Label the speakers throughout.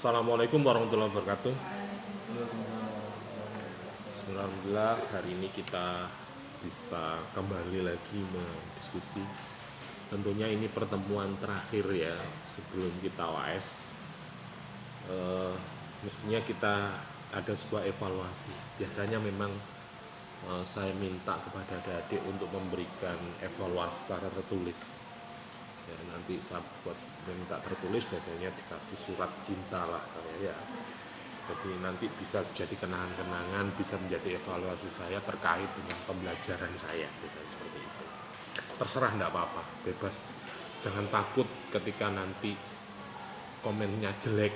Speaker 1: Assalamualaikum warahmatullahi wabarakatuh. Alhamdulillah hari ini kita bisa kembali lagi mendiskusi. Tentunya ini pertemuan terakhir ya sebelum kita UAS. Mestinya kita ada sebuah evaluasi. Biasanya memang saya minta kepada adik-adik untuk memberikan evaluasi secara tertulis. Ya, nanti saya buat minta tertulis, biasanya dikasih surat cinta lah saya ya. Jadi nanti bisa jadi kenangan-kenangan, bisa menjadi evaluasi saya terkait dengan pembelajaran saya, misalnya seperti itu. Terserah, enggak apa-apa, bebas. Jangan takut ketika nanti komennya jelek,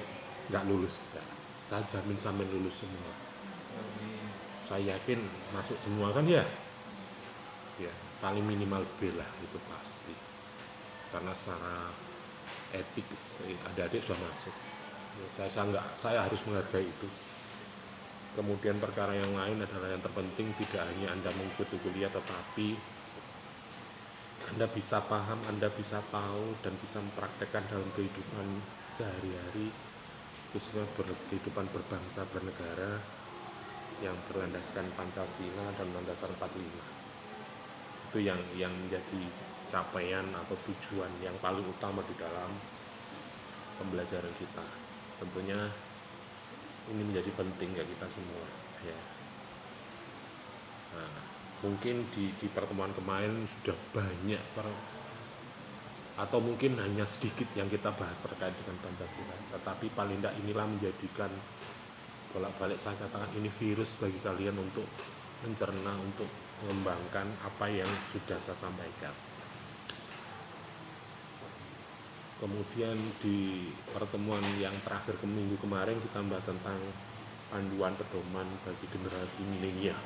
Speaker 1: nggak lulus. Enggak. Saya jamin sampai lulus semua. Saya yakin masuk semua kan ya? Ya, paling minimal B lah, itu pasti. Karena secara etik adik-adik sudah masuk. Saya harus menghargai itu. Kemudian perkara yang lain adalah yang terpenting, tidak hanya Anda mengikuti kuliah, tetapi Anda bisa paham, Anda bisa tahu dan bisa mempraktekkan dalam kehidupan sehari-hari, khususnya kehidupan berbangsa bernegara yang berlandaskan Pancasila dan landasan 45. Itu yang menjadi capaian atau tujuan yang paling utama di dalam pembelajaran kita. Tentunya ini menjadi penting ya kita semua ya. Nah, mungkin di pertemuan kemarin sudah banyak atau mungkin hanya sedikit yang kita bahas terkait dengan Pancasila, tetapi paling tidak inilah menjadikan bolak-balik saya katakan ini virus bagi kalian untuk mencerna, untuk mengembangkan apa yang sudah saya sampaikan. Kemudian di pertemuan yang terakhir minggu kemarin kita membahas tentang panduan pedoman bagi generasi milenial.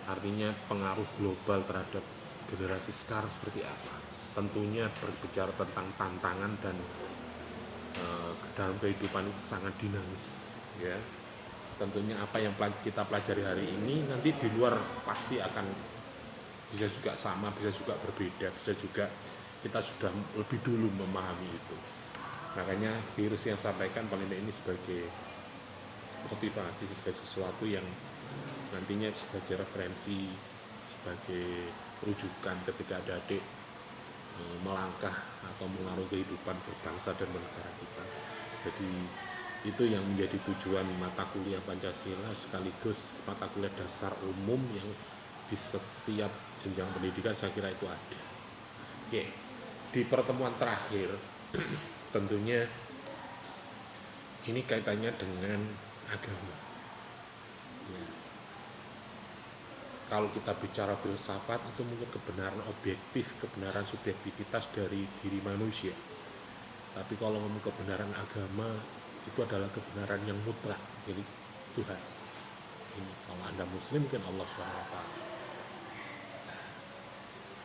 Speaker 1: Artinya pengaruh global terhadap generasi sekarang seperti apa. Tentunya berbicara tentang tantangan dan dalam kehidupan itu sangat dinamis ya. Tentunya apa yang kita pelajari hari ini nanti di luar pasti akan bisa juga sama, bisa juga berbeda, bisa juga kita sudah lebih dulu memahami itu. Makanya virus yang sampaikan paling ini sebagai motivasi, sebagai sesuatu yang nantinya sebagai referensi, sebagai rujukan ketika adik-adik melangkah atau mengaruhi kehidupan berbangsa dan bernegara kita. Jadi itu yang menjadi tujuan mata kuliah Pancasila sekaligus mata kuliah dasar umum yang di setiap jenjang pendidikan saya kira itu ada. Oke, di pertemuan terakhir tentunya ini kaitannya dengan agama ya. Kalau kita bicara filsafat itu mungkin kebenaran objektif, kebenaran subjektivitas dari diri manusia. Tapi kalau ngomong kebenaran agama itu adalah kebenaran yang mutlak dari Tuhan. Ini kalau Anda Muslim mungkin Allah SWT.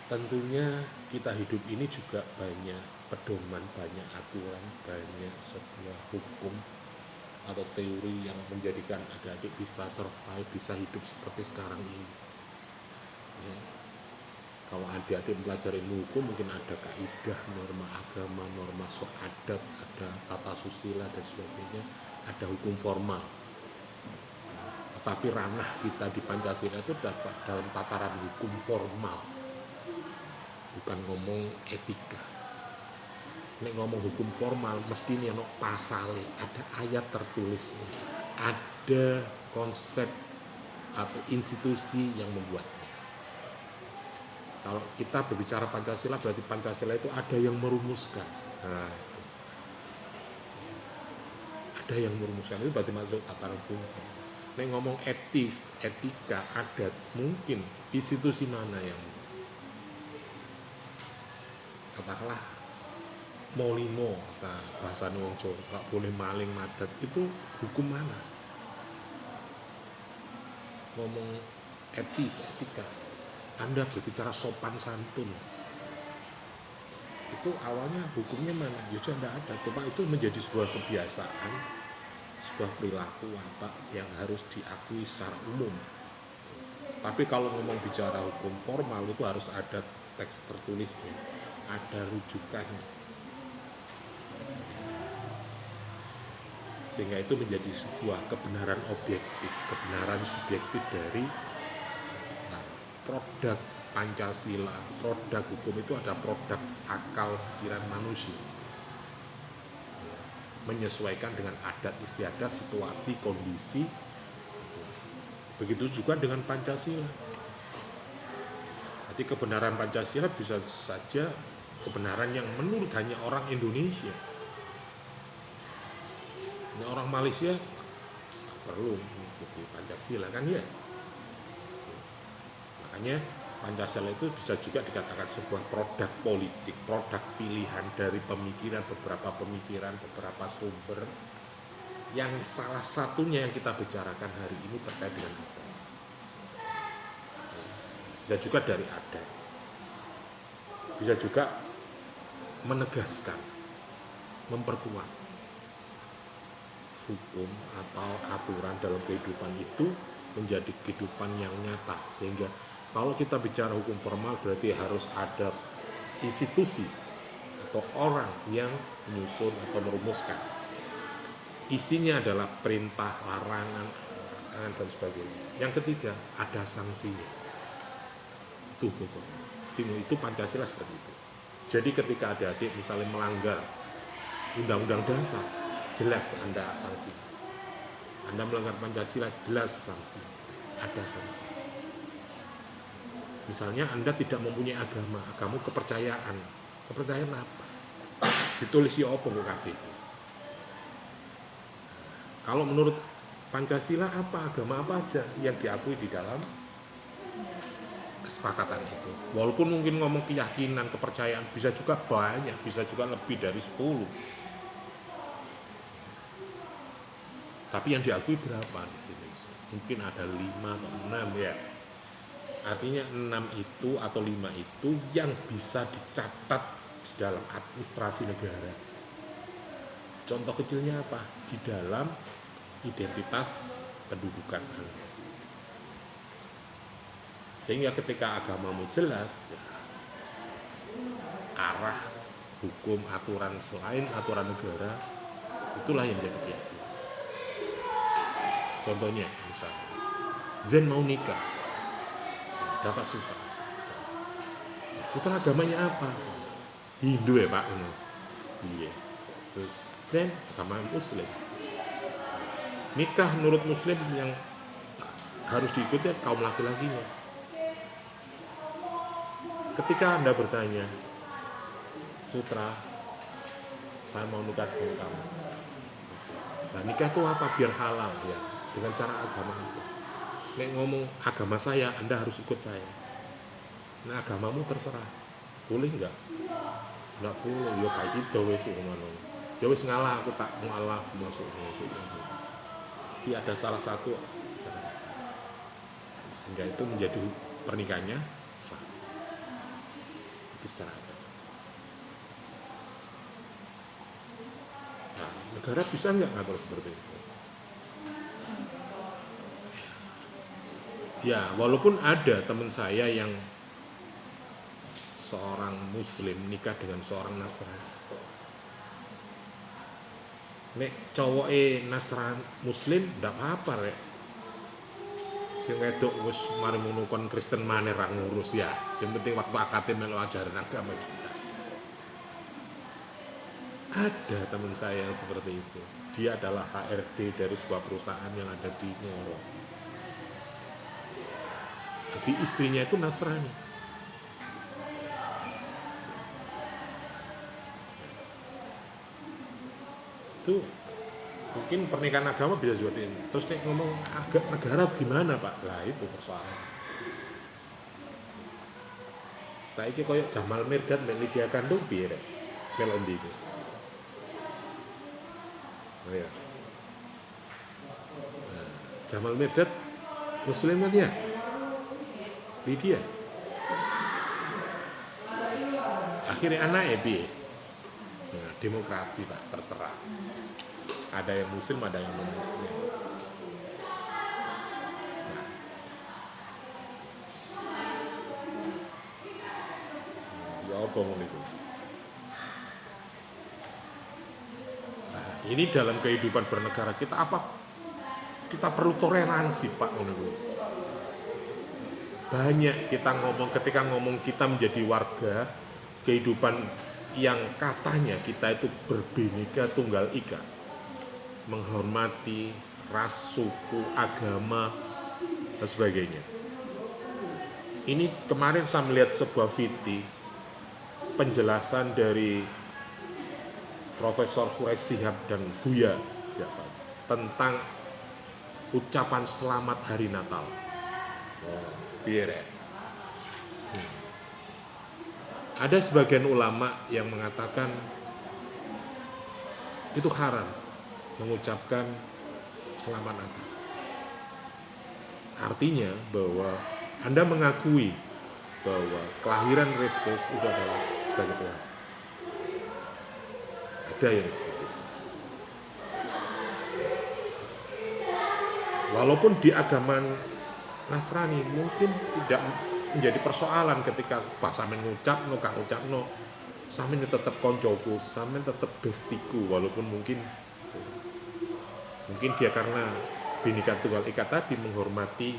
Speaker 1: Tentunya kita hidup ini juga banyak pedoman, banyak aturan, banyak sebuah hukum atau teori yang menjadikan adik-adik bisa survive, bisa hidup seperti sekarang ini ya. Kalau adik-adik mempelajari ilmu hukum mungkin ada kaidah, norma agama, norma adat, ada tata susila dan sebagainya, ada hukum formal. Tetapi ranah kita di Pancasila itu dapat dalam tataran hukum formal, bukan ngomong etika. Nek ngomong hukum formal mesti ini ono pasale, ada ayat tertulisnya, ada konsep atau institusi yang membuatnya. Kalau kita berbicara Pancasila berarti Pancasila itu ada yang merumuskan. Nah, itu. Ada yang merumuskan itu berarti masuk tataran hukum. Nek ngomong etis, etika, adat, mungkin institusi mana yang katakanlah molimo atau bahasa wong Jawa nggak boleh maling madat, itu hukum mana? Ngomong etis, etika, Anda berbicara sopan santun, itu awalnya hukumnya mana? Ya sudah tidak ada, cuma itu menjadi sebuah kebiasaan, sebuah perilaku apa yang harus diakui secara umum. Tapi kalau ngomong bicara hukum formal itu harus ada teks tertulisnya, ada rujukannya. sehingga itu menjadi sebuah kebenaran objektif, kebenaran subjektif dari produk Pancasila. Produk hukum itu ada produk akal pikiran manusia, menyesuaikan dengan adat istiadat, situasi, kondisi. Begitu juga dengan Pancasila. Jadi kebenaran Pancasila bisa saja kebenaran yang menurut hanya orang Indonesia. Ini orang Malaysia perlu mengikuti Pancasila kan ya. Makanya Pancasila itu bisa juga dikatakan sebuah produk politik, produk pilihan dari pemikiran, beberapa sumber yang salah satunya yang kita bicarakan hari ini terkait dengan agama. Bisa juga dari adat, bisa juga menegaskan, memperkuat hukum atau aturan dalam kehidupan itu menjadi kehidupan yang nyata. Sehingga kalau kita bicara hukum formal berarti harus ada institusi atau orang yang menyusun atau merumuskan. Isinya adalah perintah, larangan, dan sebagainya. Yang ketiga, ada sanksinya. Itu Pancasila seperti itu. Jadi ketika adik-adik misalnya melanggar Undang-Undang Dasar, jelas Anda sanksi. Anda melanggar Pancasila, jelas sanksi. Ada sanksi. Misalnya Anda tidak mempunyai agama kepercayaan. Kepercayaan apa? Ditulis ya apa kok. Kalau menurut Pancasila apa agama apa aja yang diakui di dalam kesepakatan itu. Walaupun mungkin ngomong keyakinan, kepercayaan bisa juga banyak, bisa juga lebih dari 10. Tapi yang diakui berapa di sini? Mungkin ada 5 atau 6 ya. Artinya 6 itu atau 5 itu yang bisa dicatat di dalam administrasi negara. Contoh kecilnya apa? Di dalam identitas pendudukan Anda. Sehingga ketika agamamu jelas, ya, arah hukum, aturan selain aturan negara, itulah yang jadi keyakinan. Contohnya, misalnya, Zen mau nikah, dapat sutra. Sutra agamanya apa? Hindu ya Pak? Iya. Terus Zen agama Muslim. Nikah menurut Muslim yang harus diikuti kaum laki-lakinya. Ketika Anda bertanya, sutra, saya mau nikah dengan kamu. Nah, nikah itu apa? Biar halal ya, dengan cara agama itu. Nek ngomong agama saya, Anda harus ikut saya. Nah, agamamu terserah. Boleh enggak? Enggak boleh. Ya kayak gitu wis ngono. Ya wis ngalah aku tak ngalah masuk gitu. Jadi ada salah satu sehingga itu menjadi pernikahannya sah. Secara agama. Nah, negara bisa nggak ngatur seperti itu? Ya, walaupun ada teman saya yang seorang Muslim nikah dengan seorang Nasrani. Nek cowoke Nasrani Muslim ndak apa-apa rek. Sing wedok wis mari ngono kon Kristen maneh ra ngurus ya. Sing penting waktu akate melu ajaran agama kita. Ada teman saya yang seperti itu. Dia adalah HRD dari sebuah perusahaan yang ada di Ngoro. Jadi istrinya itu Nasrani. Itu mungkin pernikahan agama bisa juga ini. Terus nih ngomong agak negara gimana Pak? Lah itu persoalan. Saya kira koyok Jamal Mirdad Lydia Kandung piye rek? Melondi itu. Oh ya. Nah, Jamal Mirdad Muslim kan ya? Lydia. Akhirnya anaknya piye? Nah, demokrasi Pak, terserah. Ada yang Muslim, ada yang non-Muslim. Ya apa ngono itu? Nah, Ini dalam kehidupan bernegara kita kita perlu toleransi Pak menurut. Banyak kita ngomong ketika ngomong kita menjadi warga kehidupan yang katanya kita itu berbineka tunggal ika, menghormati ras, suku, agama dan sebagainya. Ini kemarin saya melihat sebuah video penjelasan dari Profesor Quraish Shihab dan Buya siapa tentang ucapan selamat hari Natal. Biar ya. Ada sebagian ulama yang mengatakan itu haram mengucapkan selamat Natal. Artinya bahwa Anda mengakui bahwa kelahiran Kristus itu adalah sebagai Tuhan. Ada yang seperti itu. Walaupun di agama Nasrani mungkin tidak menjadi persoalan ketika Pak Samin ngucap no kak ucap no Samin tetap koncoku, Samin tetap bestiku, walaupun mungkin dia karena Bhinneka Tunggal Ika tadi menghormati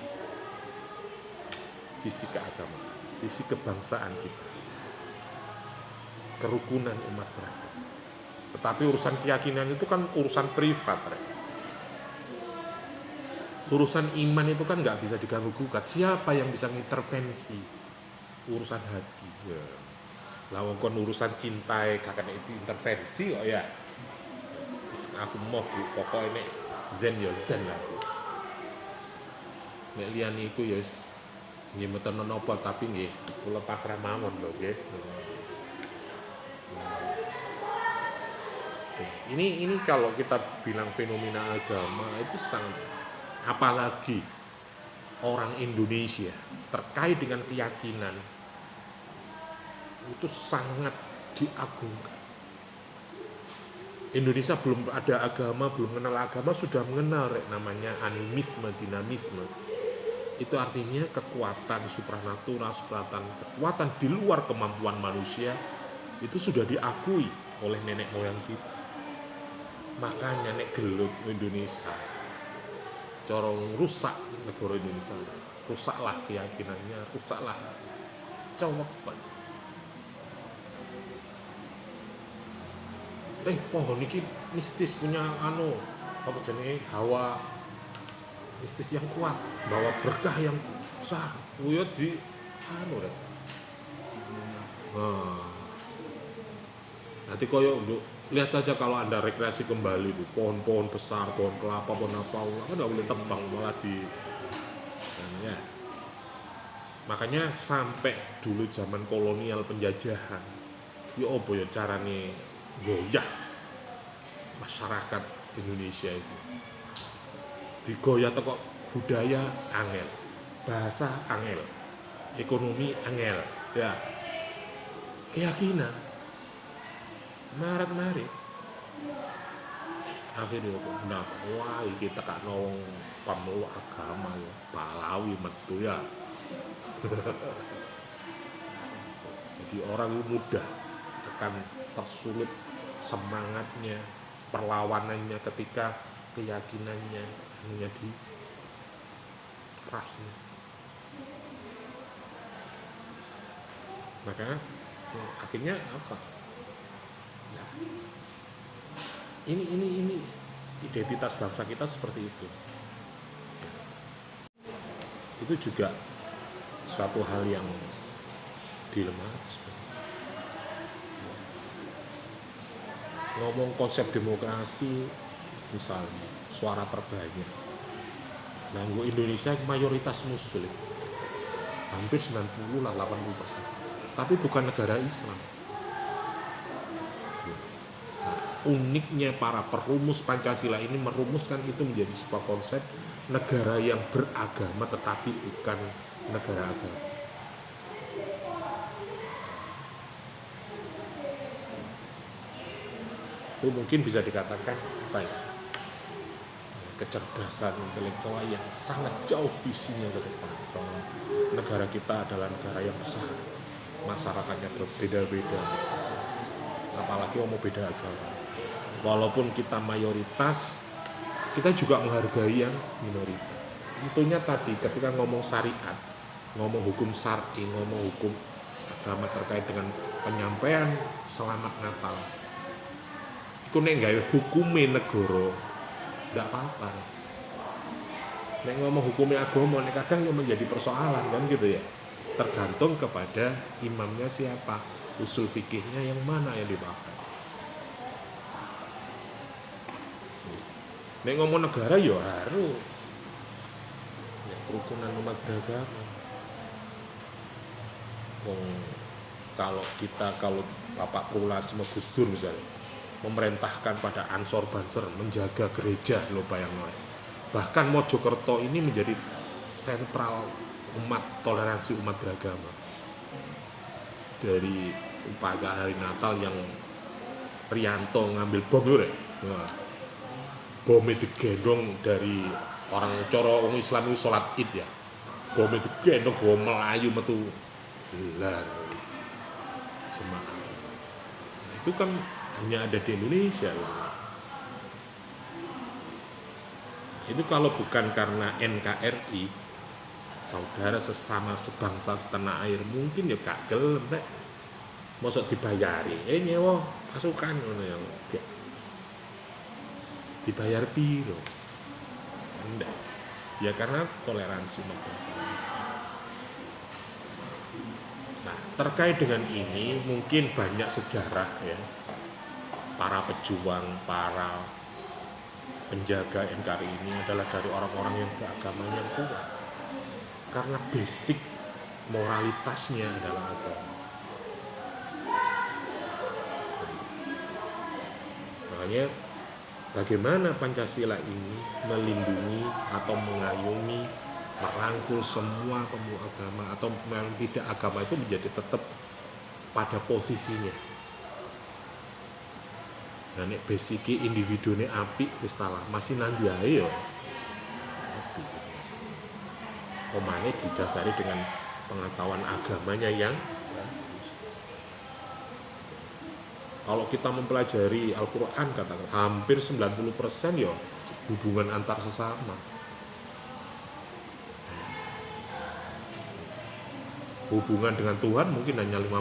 Speaker 1: sisi keagamaan, sisi kebangsaan kita, kerukunan umat beragama. Tetapi urusan keyakinan itu kan urusan privat, urusan iman itu kan nggak bisa diganggu gugat. Siapa yang bisa mengintervensi urusan hati? Ya. Lawang urusan cintai kakaknya itu intervensi kok ya. Aku mau bu, pokoknya zen ya zen lah bu. Nek liyane iku ya nggih mboten napa tapi nggih kula pasrah mawon lho nggih. Ini kalau kita bilang fenomena agama itu sangat, apalagi orang Indonesia terkait dengan keyakinan itu sangat diagungkan. Indonesia belum ada agama, belum mengenal agama, sudah mengenal namanya animisme, dinamisme. Itu artinya kekuatan supranatural, kekuatan di luar kemampuan manusia itu sudah diakui oleh nenek moyang kita. Makanya nek gelut Indonesia corong rusak negara Indonesia, rusaklah keyakinannya, rusaklah cawepan. Pohon ini mistis punya apa jenenge hawa mistis yang kuat, bawa berkah yang besar. Uyut di rek. Nanti koyo lihat saja kalau Anda rekreasi kembali itu pohon-pohon besar, pohon kelapa, pohon apa, kan nggak boleh tebang malah di ya. Makanya sampai dulu zaman kolonial penjajahan, ya opo ya carane goyah masyarakat Indonesia itu. Digoyah teko budaya angel, bahasa angel, ekonomi angel, ya. Keyakinan maret akhirnya ndak wah kita kak nong pamelu agama ya Balawi metu ya. Jadi orang mudah akan tersulut semangatnya, perlawanannya ketika keyakinannya hanya di rasnya. Maka akhirnya apa? Nah, ini identitas bangsa kita seperti itu. Itu juga suatu hal yang dilematis. Ngomong konsep demokrasi, misalnya suara terbanyak. Nah, Indonesia mayoritas Muslim, hampir 90 lah 80%. Tapi bukan negara Islam. Uniknya para perumus Pancasila ini merumuskan itu menjadi sebuah konsep negara yang beragama tetapi bukan negara agama. Itu mungkin bisa dikatakan apa ya? Kecerdasan intelektual yang sangat jauh visinya ke depan. Bahwa negara kita adalah negara yang besar, masyarakatnya berbeda-beda, apalagi mau beda agama. Walaupun kita mayoritas, kita juga menghargai yang minoritas. Tentunya tadi ketika ngomong syariat, ngomong hukum syar'i, ngomong hukum agama terkait dengan penyampaian selamat Natal, iku nek gawe hukume negara ndak apa-apa. Nek ngomong hukumnya agama, nek kadang yang menjadi persoalan kan gitu ya. Tergantung kepada imamnya siapa, usul fikihnya yang mana yang dipakai. Nek ngomong negara ya harus kerukunan umat beragama. Kalau Bapak pluralisme Gus Dur misalnya memerintahkan pada Ansor Banser menjaga gereja, lo bayangin. Bahkan Mojokerto ini menjadi sentral toleransi umat beragama. Dari upacara hari Natal yang Priyanto ngambil bom itu deh. Nah, bom itu gendong dari orang coro Islam itu sholat id ya. Bom itu gendong bom Melayu metu gelar Semarang. Nah, itu kan hanya ada di Indonesia. Itu kalau bukan karena NKRI, saudara sesama sebangsa setanah air, mungkin ya gak gelem nek mosok dibayari nyewa pasukan ngono ya. Dibayar piro? Enggak. Ya karena toleransi umat beragama. Nah, terkait dengan ini mungkin banyak sejarah ya. Para pejuang, para penjaga NKRI ini adalah dari orang-orang yang beragamanya kuat. Karena basic moralitasnya adalah agama. Makanya bagaimana Pancasila ini melindungi atau mengayomi, merangkul semua pemeluk agama atau memang tidak agama itu menjadi tetap pada posisinya. Nah, nek basiki individune apik wis talah masih nanti ae ya. Omane didasari dengan pengetahuan agamanya yang bagus. Kalau kita mempelajari Al-Quran katakan hampir 90% ya hubungan antar sesama. Hubungan dengan Tuhan mungkin hanya 5%.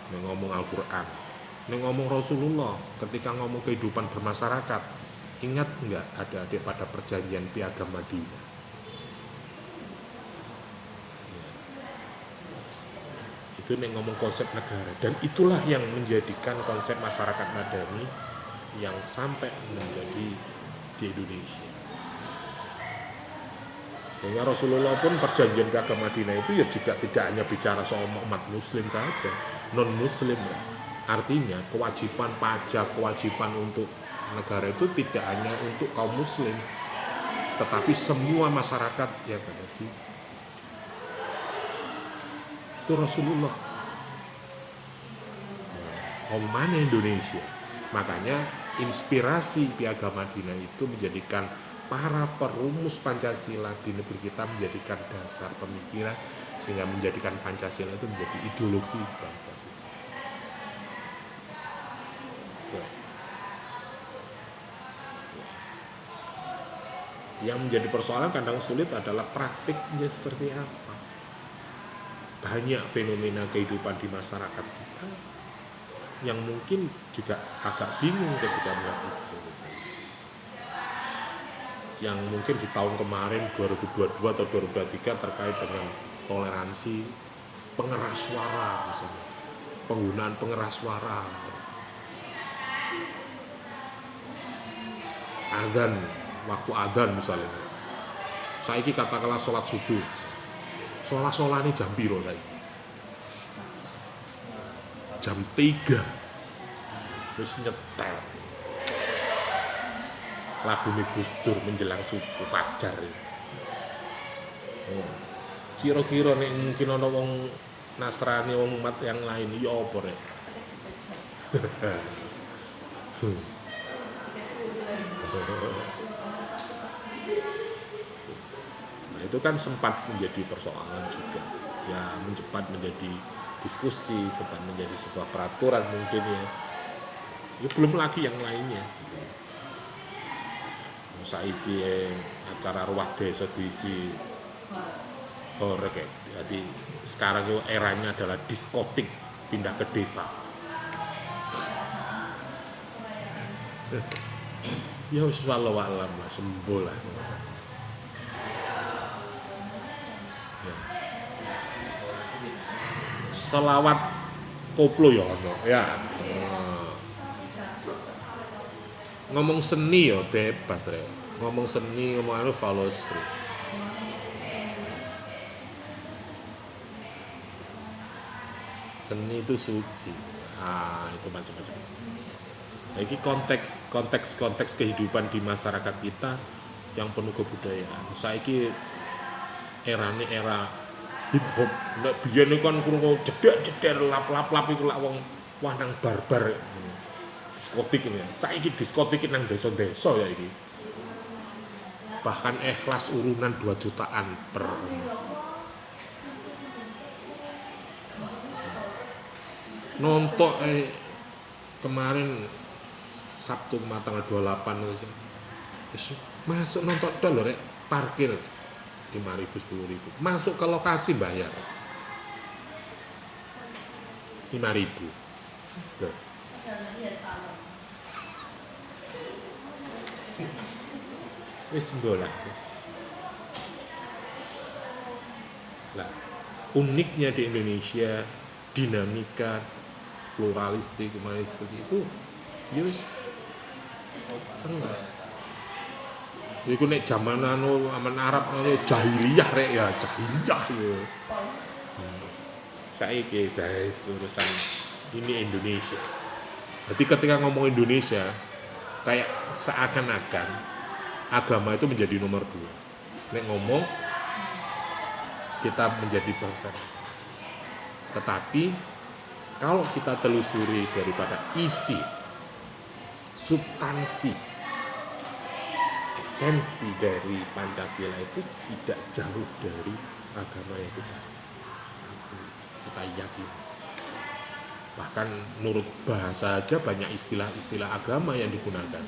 Speaker 1: Ini ngomong Al-Quran. Ini ngomong Rasulullah ketika ngomong kehidupan bermasyarakat. Ingat enggak adik-adik pada perjanjian Piagam Madinah? Itu nih ngomong konsep negara, dan itulah yang menjadikan konsep masyarakat madani yang sampai menjadi di Indonesia. Sehingga Rasulullah pun perjanjian Piagam Madinah itu ya juga tidak hanya bicara soal umat muslim saja, non muslim. Artinya kewajiban pajak, kewajiban untuk negara itu tidak hanya untuk kaum muslim, tetapi semua masyarakat yang ada di itu Rasulullah. Mana Indonesia? Makanya inspirasi Piagam Madinah itu menjadikan para perumus Pancasila di negeri kita menjadikan dasar pemikiran, sehingga menjadikan Pancasila itu menjadi ideologi bangsa. Yang menjadi persoalan kadang sulit adalah praktiknya seperti apa. Banyak fenomena kehidupan di masyarakat kita yang mungkin juga agak bingung ketika melihat itu. Yang mungkin di tahun kemarin 2022 atau 2023 terkait dengan toleransi pengeras suara misalnya, penggunaan pengeras suara, adzan, waktu adzan misalnya. Saiki katakanlah sholat subuh, sholat ini jam piro saiki? Jam 3 terus nyetel lagu Gus Dur menjelang subuh fajar. Kira-kira nek mungkin ana wong Nasrani, wong umat yang lain ya apa rek? Nah, itu kan sempat menjadi persoalan juga. Ya, mencepat menjadi diskusi, sempat menjadi sebuah peraturan mungkin ya. Ya belum lagi yang lainnya. Saiki acara ruah desa diisi horek ya. Jadi sekarang itu eranya adalah diskotik pindah ke desa. Ya wis walau alam lah, sembuh lah. Ya. Selawat koplo ya ono ya. Ngomong seni ya bebas rek. Ngomong seni, ngomong anu follows free. Seni itu suci. Itu macam-macam. Jadi konteks kehidupan di masyarakat kita yang penuh kebudayaan. Saiki erane era hip hop. Nek biyen iku kan krungu jedek-jedek lap-lap iku lak wong wah nang barbar. Diskotik ini. Saiki diskotik nang desa-desa ya iki. Bahkan ikhlas urunan 2 jutaan per nonton kemarin Sabtu tanggal 28 itu masuk nonton dah lho rek, parkir 5.000 10.000 masuk ke lokasi bayar 5.000 loh. Wis mbolah lah, uniknya di Indonesia dinamika pluralistik humanis seperti itu yus seneng. Iku nek zaman anu aman Arab anu jahiliyah rek ya, jahiliyah yo. Saiki saya urusan ini Indonesia. Jadi ketika ngomong Indonesia kayak seakan-akan agama itu menjadi nomor 2. Nek ngomong kita menjadi bangsa. Tetapi kalau kita telusuri daripada isi, substansi, esensi dari Pancasila itu tidak jauh dari agama yang kita yakini. Bahkan menurut bahasa aja banyak istilah-istilah agama yang digunakan.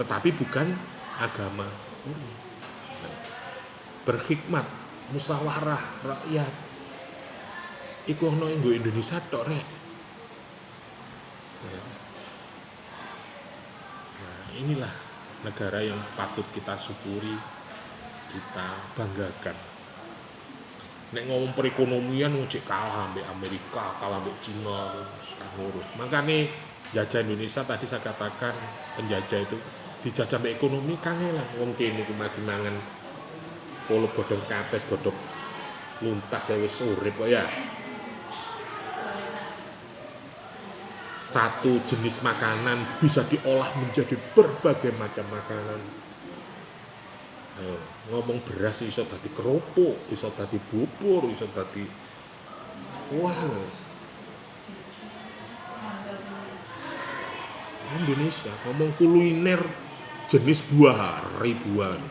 Speaker 1: Tetapi bukan agama ini. Berhikmat, musyawarah rakyat. Iku ono nggo Indonesia tok rek. Nah, inilah negara yang patut kita syukuri, kita banggakan. Nek ngomong perekonomian ngecek kalah ambek Amerika, kalah ambek Cina, ngurus. Makanya jajah Indonesia tadi saya katakan penjajah itu dijajah ambek ekonomi kangelan. Wong kene iku masih mangan polo godhong kapes, godhong luntas wis urip kok ya. Satu jenis makanan bisa diolah menjadi berbagai macam makanan. Ayo, ngomong beras iso dadi kerupuk, iso dadi bubur, iso dadi wah. Indonesia ngomong kuliner jenis buah ribuan,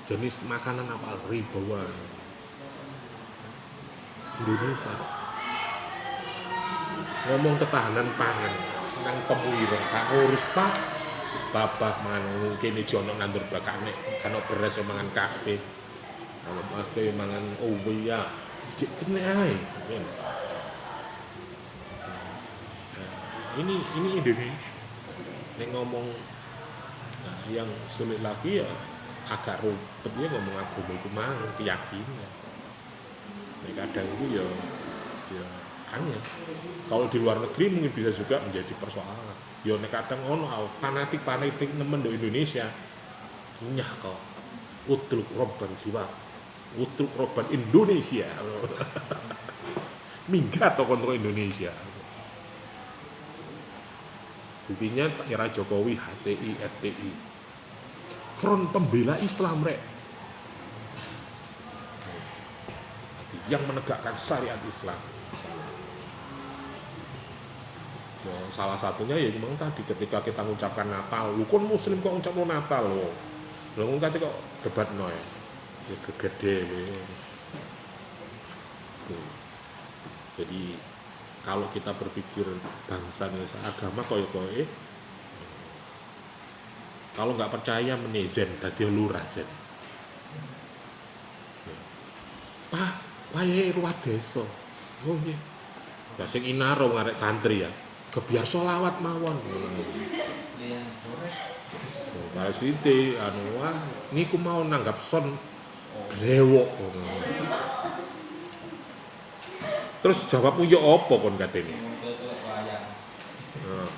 Speaker 1: jenis makanan apa ribuan. Indonesia ngomong ketahanan pangan nang pemuira gak ngurus pak bapak mangan mungkin jono nandur bakane kan beras mangan kaspe kalau kaspe mangan ya cek kene ae ini Indonesia nek ngomong yang sulit lagi ya agak rumput ya ngomong agama itu mang keyakinan nek kadang itu ya hanya kalau di luar negeri mungkin bisa juga menjadi persoalan. Yo nek kadang ono fanatik nemen do Indonesia. Nyah kok. Utruk roban siwa. Utruk roban Indonesia. Minggat to kontrol Indonesia. Intinya era Jokowi HTI FPI. Front Pembela Islam rek. Yang menegakkan syariat Islam. Ya, salah satunya ya memang tadi ketika kita mengucapkan Natal, lu kan Muslim kok ngucap Natal lo, lu kan kok debat no ya gede. Jadi kalau kita berpikir bangsa Indonesia agama koyo-koyo, kalau nggak percaya menezen dadi lurah zen. Pak, wayahe ruwah desa. Oh nggih. Ya sing inaro ngarek santri ya. Kebiar sholawat mawon.
Speaker 2: Iya, boleh.
Speaker 1: Kalau sinte anu wah niku mau nanggap son brewok. Terus jawabmu ya apa kon katene? Nah.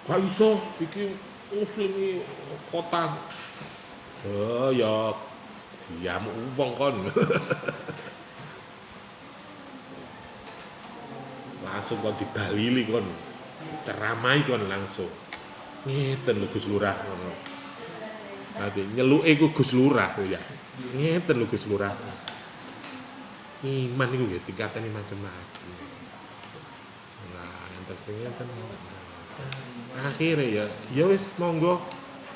Speaker 1: Gak iso iki muslim iki kota. Oh ya diam wong kon. Langsung kon didalili kon. Ceramai kon langsung. Ngeten lho Gus Lurah ngono. Nanti nyeluke ku Gus Lurah ya. Ngeten lho Gus Lurah. Iman itu ya tingkatane macam-macam. Nah, yang tersinggung kan akhirnya ya wis monggo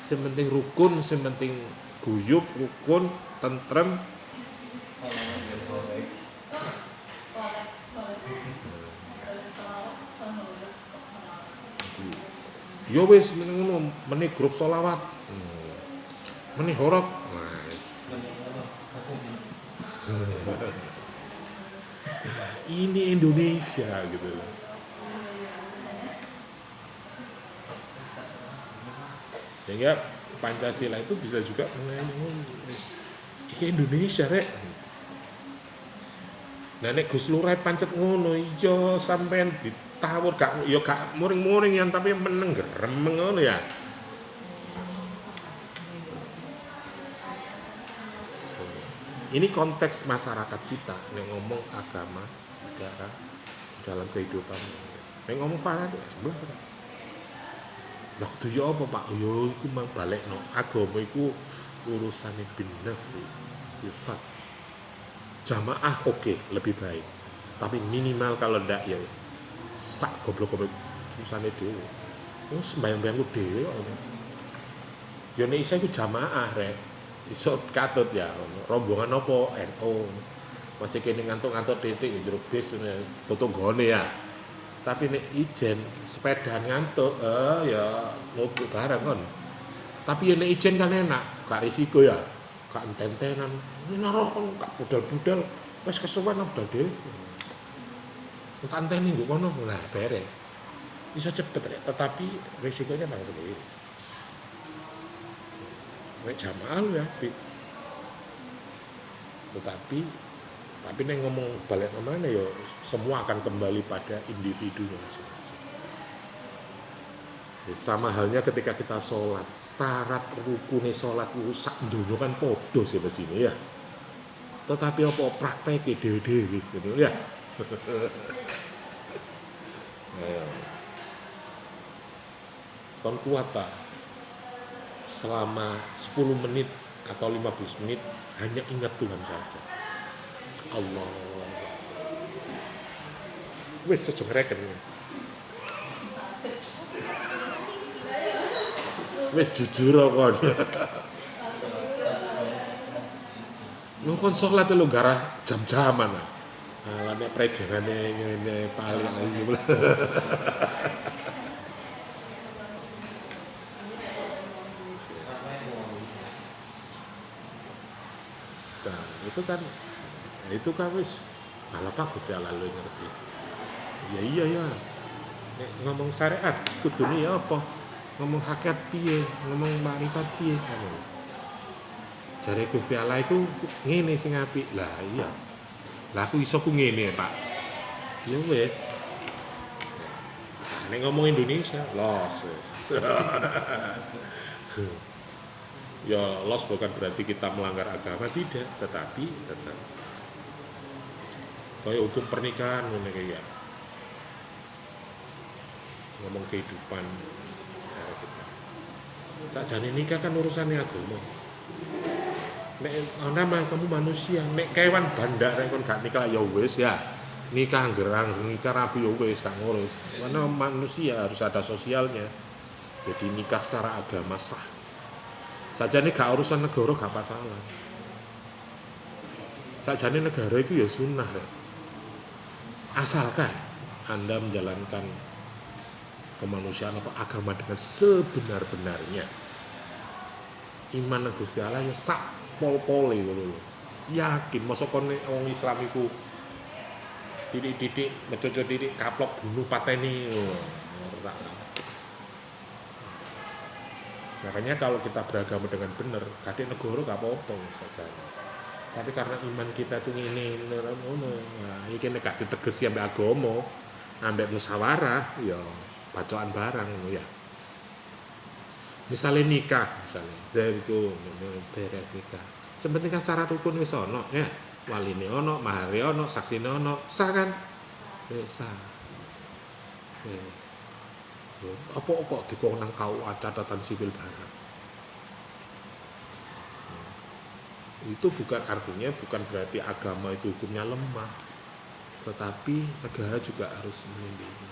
Speaker 1: sing penting rukun, sing penting guyub, rukun, tentrem. Ya wis ngono, meneh grup sholawat. Meneh horok. Ini Indonesia gitu loh. Sehingga Pancasila itu bisa juga melayani iki Indonesia rek. Nah nek Gus Lurah pancet ngono iya sampean ditawur gak ya gak muring-muring yang tapi meneng gremeng ngono ya. Ini konteks masyarakat kita nek ngomong agama negara dalam kehidupan. Nek ngomong farad sebelah. Lah itu ya apa Pak? Yo iku mang balekno. Agama iku urusane bin nafsi. Ifat. Jamaah oke, lebih baik. Tapi minimal kalau ndak ya sak goblok-goblok urusane dhewe. Wis sembayang-sembayangku dhewe kok. Yo nek isa iku jamaah rek. Iso katut ya rombongan apa NU. Masih kene ngantuk-ngantuk titik njero bis tutuk gone ya. Tapi nek ijen sepedaan ngantuk ya ngobrol bareng kon. Tapi ya nek ijen kan enak, gak risiko ya. Gak enten-entenan. Ini naro kon gak budal-budal wis kesuwen budal dhewe. Tak anteni nggo kono lah beres. Bisa cepet rek, tetapi risikonya nang sendiri. Nek jamaah ya, tetapi nek ngomong balik mana ya semua akan kembali pada individunya masing-masing. Sama halnya ketika kita sholat, syarat rukune sholat itu sak donya kan podo sih sini ya. Tetapi apa prakteke dhewe-dhewe gitu ya. Ayo. Kon kuat Pak. Selama 10 menit atau 15 menit hanya ingat Tuhan saja. Allah. Wis aja ngreken. Wis jujur kon. Lu kon salat lu garah jam-jaman. Lah nek prejangane ngene paling iki. Nah, itu kan wis malah bagus ya lalu ngerti. Ya iya ya. Nek ngomong syariat kudune ya apa? Ngomong hakikat piye, ngomong makrifat piye kan. Jare Gusti Allah iku ngene sing apik. Lah iya. Lah aku iso ku ngene, Pak. Ya wis. Nek ngomong Indonesia, los. Ya los bukan berarti kita melanggar agama, tidak, tetapi tetap kayak hukum pernikahan kayak ngomong kehidupan cara kita. Sakjane nikah kan urusannya agama. Nek nama kamu manusia, nek kewan bandar kon gak nikah ya wis ya. Nikah gerang, nikah rapi ya wis gak ngurus. Karena manusia harus ada sosialnya. Jadi nikah secara agama sah. Sajane gak urusan negara gak masalah. Sajane negara itu ya sunnah ya. Asalkan Anda menjalankan kemanusiaan atau agama dengan sebenar-benarnya. Iman nang Gusti Allah ya sak pol-pole ngono lho. Yakin mosok kon wong Islam iku titik-titik mecoco titik kaplok bunuh pateni ora. Makanya kalau kita beragama dengan benar, kadek negara gak apa-apa saja. Tapi karena iman kita tuh ini ngono. Nah, iki nek gak ditegesi ambek agama, ambek musyawarah, ya bacokan barang ya. Misalnya nikah, misalnya zariku beres nikah. Sepenting kan syarat rukun wis ono ya. Waline ono, mahare ono, saksine ono, sah kan? Wis sah. Wis. Apa kok dikon nang KUA catatan sipil barang? Itu bukan artinya bukan berarti agama itu hukumnya lemah, tetapi negara juga harus melindungi.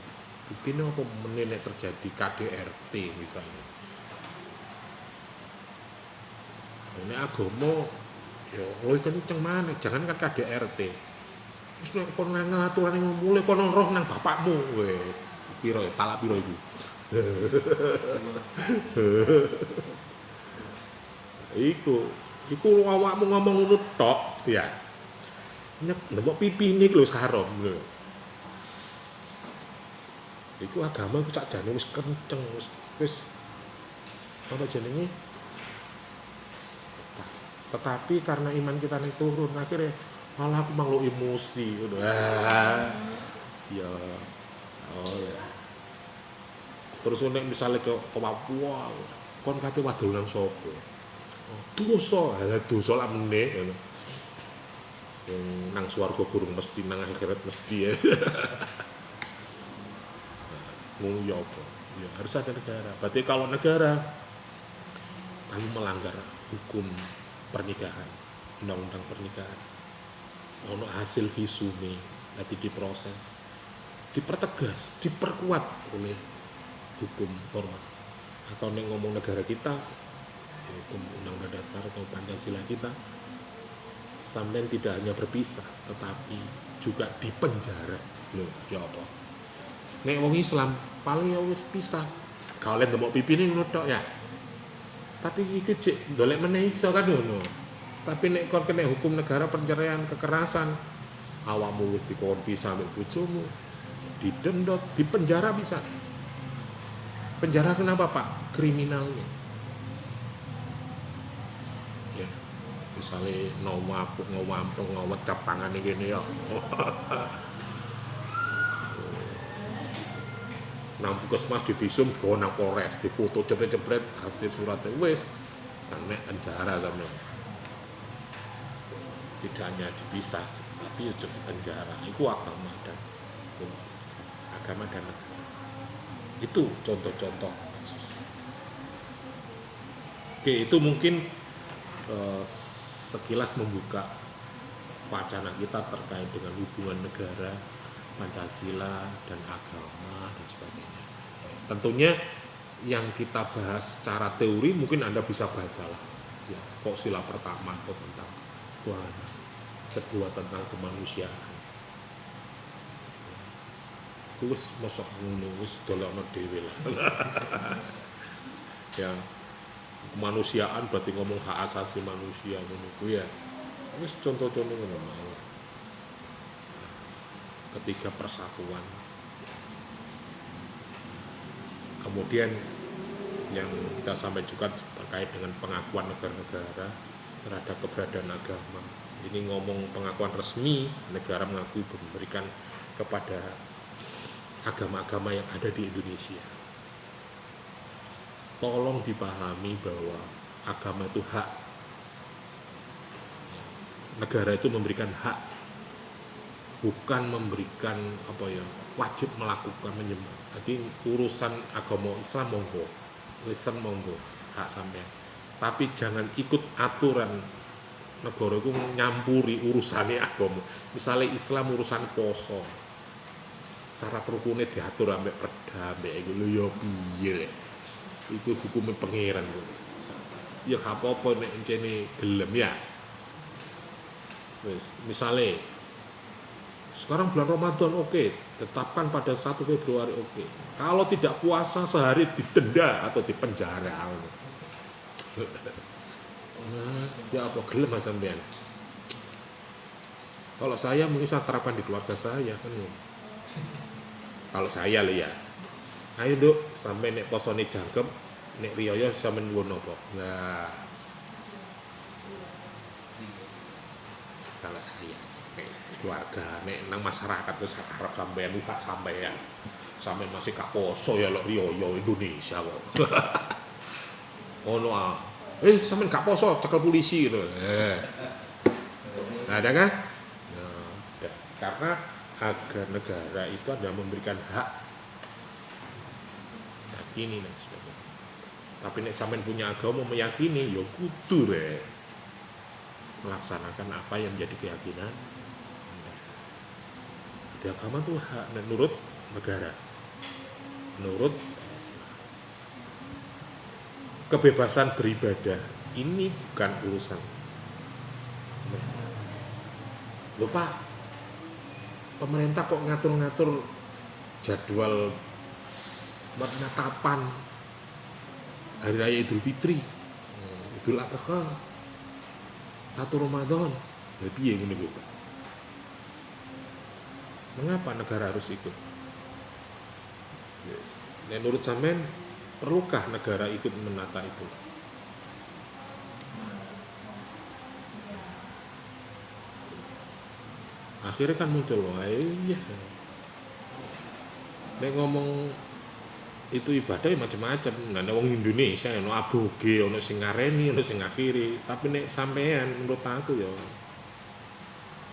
Speaker 1: Buktinya apa menilai terjadi KDRT misalnya. Ini agama ya luwih kenceng maneh, jangan kan KDRT. Wis nek kon ngaturane mulai kon roh nang bapakmu we. Piro ya talak piro iku? Iku awakmu ngomong ngono tok ya. Nembok pipi ini lho haram lho. Iku agama ku sakjane wis kenceng wis apa jenenge? Tetapi karena iman kita nih turun akhirnya malah aku malu emosi udah ya oh ya terus nek misalnya ke Papua kon kate wadul nang sapa dosa ala dosa lah meneh ngono nang swarga gurung mesti nang akhirat mesti ya ngono ya apa ya harus ada negara berarti kalau negara kamu melanggar hukum pernikahan, undang-undang pernikahan, ono hasil visum nanti diproses, dipertegas, diperkuat oleh hukum formal. Atau nih ngomong negara kita, hukum undang-undang dasar atau Pancasila kita, sampai tidak hanya berpisah, tetapi juga dipenjara. Loh, ya apa? Nek wong Islam paling ya wis pisah. Kalian nggak mau pipi nih nutok ya. Tapi iki cek dolek meneh iso kan ngono. Tapi nek kon kena hukum negara perceraian kekerasan, awakmu wis dikon pisah mbek bojomu, didendot, dipenjara bisa. Penjara kenapa, Pak? Kriminalnya. Ya. Misalnya ngowecap tangan ini ya. Nang puskesmas di visum go nang Polres difoto jepret-jepret hasil suratnya wis kena penjara sampe tidak hanya dipisah tapi ya juga penjara itu agama dan negara itu contoh-contoh oke itu mungkin sekilas membuka wacana kita terkait dengan hubungan negara Pancasila dan agama dan sebagainya. Tentunya yang kita bahas secara teori mungkin Anda bisa baca lah. Ya, kok sila pertama kok tentang Tuhan, kedua tentang kemanusiaan. Itu wis mosok ngono wis dolokno dhewe lah. Ya, kemanusiaan berarti ngomong hak asasi manusia ngono ku ya. Wis contoh-contoh ngono. Ketiga persatuan. Kemudian yang kita sampai juga terkait dengan pengakuan negara-negara terhadap keberadaan agama. Ini ngomong pengakuan resmi, negara mengakui memberikan kepada agama-agama yang ada di Indonesia. Tolong dipahami bahwa agama itu hak. Negara itu memberikan hak, bukan memberikan apa ya wajib melakukan menyembah. Jadi urusan agama Islam monggo, Kristen monggo, hak sampean. Tapi jangan ikut aturan negara itu nyampuri urusannya agama. Misalnya Islam urusan poso, syarat rukunnya diatur ambek perda, ambek iku lho ya piye. Iku hukume pangeran kok. Ya gak apa-apa nek encene gelem ya. Wis, misale Sekarang bulan Ramadan oke, tetapkan pada 1 Februari oke. Kalau tidak puasa sehari didenda atau dipenjara. Nah, ya apa gelem Mas sampean. Kalau saya mungkin saya terapkan di keluarga saya kan. Kalau saya lho ya. Ayo Duk, sampai nek posone jangkep, nek riyaya sampean nuwun apa? Nah, kalau saya nek keluarga, nek nang masyarakat wis arep sampean utak sampean. Sampean masih gak poso ya lho riyaya Indonesia kok. Ono ah. Sampean gak poso cekel polisi gitu. Ada kan? Nah, karena agar negara itu adalah memberikan hak yakini dan sebagainya. Tapi nek sampean punya agama meyakini, ya kudu rek melaksanakan apa yang menjadi keyakinan. Di agama itu hak menurut negara, menurut kebebasan beribadah ini bukan urusan. Lupa pemerintah kok ngatur-ngatur jadwal penetapan hari raya Idul Fitri, Idul Adha, 1 Ramadan. Lha piye ngene kuwi, Pak? Mengapa negara harus ikut? Yes. Menurut sampean perlukah negara ikut menata itu? Akhirnya kan muncul, wah iya. Nek ngomong itu ibadah ya macam-macam. Nah, wong Indonesia ono aboge, ono sing ngareni, ono sing ngakhiri. Tapi nek sampean menurut aku ya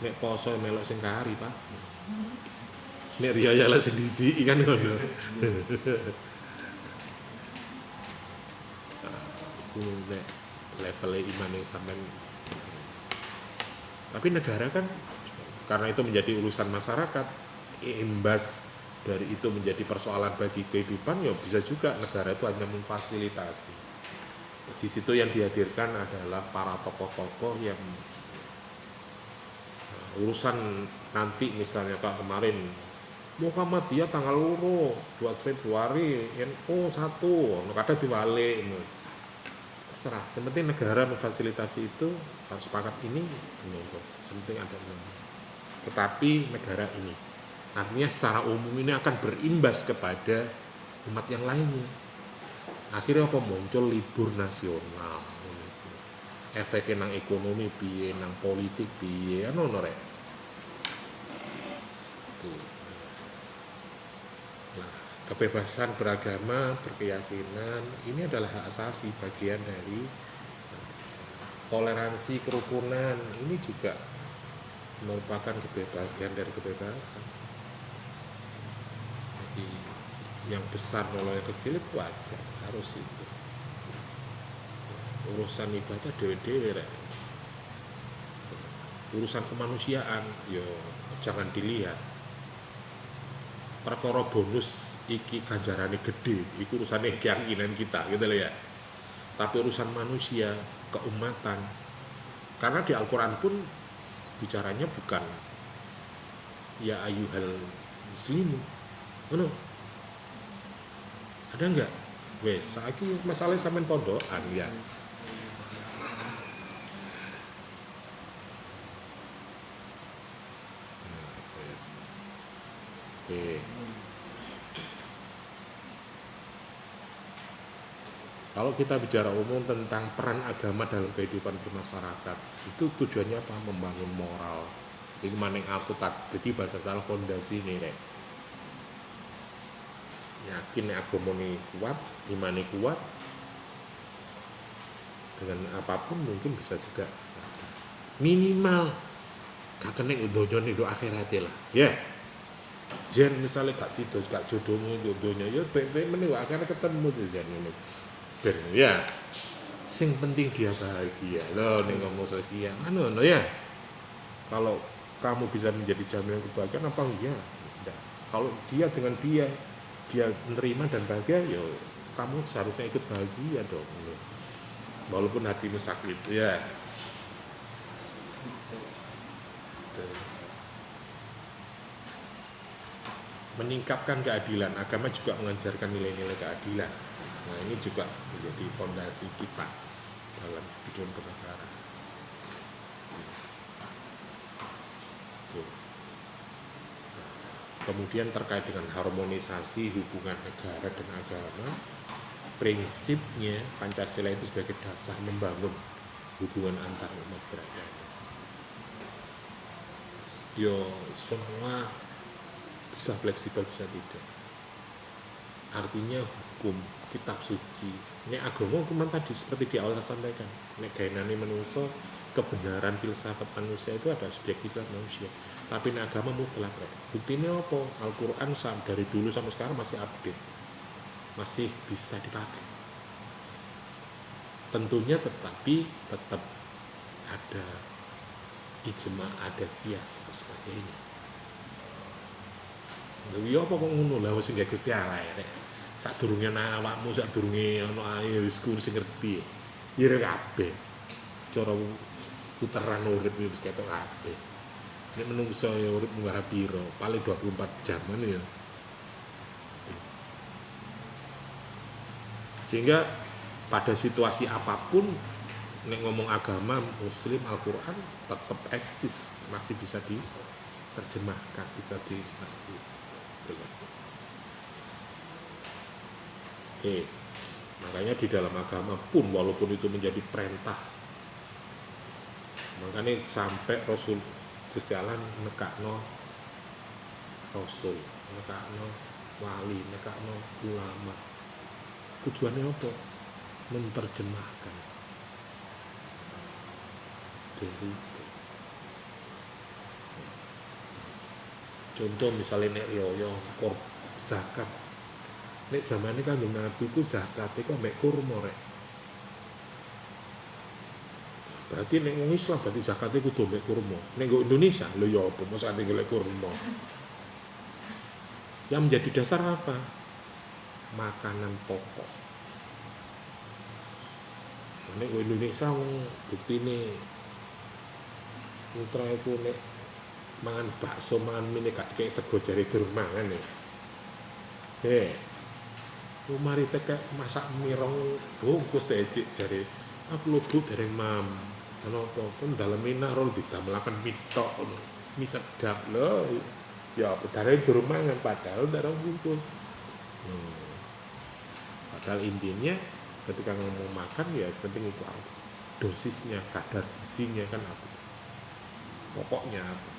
Speaker 1: nek poso melok sing kari, Pak. Nek riyaya lah sing disiki kan ngono. Iku nek level imane sampean. Tapi negara kan karena itu menjadi urusan masyarakat, imbas dari itu menjadi persoalan bagi kehidupan, ya bisa juga negara itu hanya memfasilitasi. Di situ yang dihadirkan adalah para tokoh-tokoh yang urusan nanti misalnya kayak kemarin Muhammadiyah tanggal 2 Februari NU 1 kadang diwalik terserah, yang penting negara memfasilitasi itu harus sepakat ini penting ada tetapi negara ini artinya secara umum ini akan berimbas kepada umat yang lainnya. Akhirnya apa muncul libur nasional, efeknya nang ekonomi piye, nang politik piye, ono rek. Nah, kebebasan beragama, berkeyakinan ini adalah hak asasi, bagian dari toleransi kerukunan ini juga merupakan bagian dari kebebasan. Jadi yang besar nolong yang kecil itu wajar, harus itu. Urusan ibadah dewe-dewe rek. Urusan kemanusiaan yo jangan dilihat. Perkara bonus iki ganjarane gede, iku urusane keyakinan kita gitu loh ya. Tapi urusan manusia, keumatan. Karena di Al-Qur'an pun bicaranya bukan ya ayyuhal muslimu. Ngono. Ada enggak? Wes, saiki masalah sampean pondokan ya. Oke. Kalau kita bicara umum tentang peran agama dalam kehidupan bermasyarakat, itu tujuannya apa? Membangun moral. Ini maning aku tak, jadi bahasa salah fondasi ini rek. Yakin agama ini kuat, iman ini kuat, dengan apapun mungkin bisa juga minimal gak kena donya itu akhiratnya lah. Ya. Jen misalnya gak sido, gak jodohmu itu donya, ya baik-baik meneh akhirnya ketemu sih jen ini. Ben ya. Sing penting dia bahagia. Loh ning ngomong sosial. Anu ya. Kalau kamu bisa menjadi jaminan kebahagiaan apa enggak? Enggak. Kalau dia dengan dia menerima dan bahagia, ya kamu seharusnya ikut bahagia dong. Walaupun hatimu sakit, ya. meningkatkan keadilan. Agama juga mengajarkan nilai-nilai keadilan. Nah, ini juga menjadi fondasi kita dalam hidup bernegara. Tuh. Kemudian terkait dengan harmonisasi hubungan negara dan agama, prinsipnya Pancasila itu sebagai dasar membangun hubungan antar umat beragama. Yo, semua bisa fleksibel, bisa tidak. Artinya hukum, kitab suci. Ini agama hukuman tadi seperti di awal saya sampaikan. Nek gaenane manusia, kebenaran filsafat manusia itu ada subjektivitas manusia. Tapi ini agama mutlak. Buktinya apa? Al-Quran dari dulu sampai sekarang masih update, masih bisa dipakai. Tentunya tetapi tetap ada ijma, ada qiyas dan sebagainya. Lha apa kok ngono lah wis nggak Gusti Allah ya. Sadurunge awakmu, sadurunge ana ae wis kuwi sing ngerti. Ya kabeh. Cara puteran urip wis ketok kabeh. Nek menungso ya urip munggah piro, paling 24 jam ya. Sehingga pada situasi apapun nek ngomong agama muslim Al-Qur'an tetap eksis, masih bisa diterjemahkan, bisa dimaksud. Oke. Makanya di dalam agama pun walaupun itu menjadi perintah, makanya sampai Rasul Gusti Allah nekakno Rasul, nekakno wali, nekakno ulama. Tujuannya apa? Menerjemahkan dari contoh misalnya nek yo zakat. Nek zaman ini Kanjeng Nabi ku zakat iku mek kurma rek. Berarti nek wong Islam berarti zakate kudu mek kurma. Nek nggo Indonesia lho ya apa mosok ate golek kurma. Yang menjadi dasar apa? Makanan pokok. Nek nggo Indonesia wong buktine putra iku nek mangan bakso mangan mie gak kayak sego jari durung mangan ya. Mari teka masak mie rong bungkus ecik jari aku lubu dereng mam. Kenapa? Kan dalam mina rol ditamelaken mie tok ngono. Mie sedap lho. Ya bedare durung mangan padahal darang bungkus. Padahal intinya ketika ngomong makan ya penting itu apa? Dosisnya, kadar gizinya kan apa? Pokoknya apa?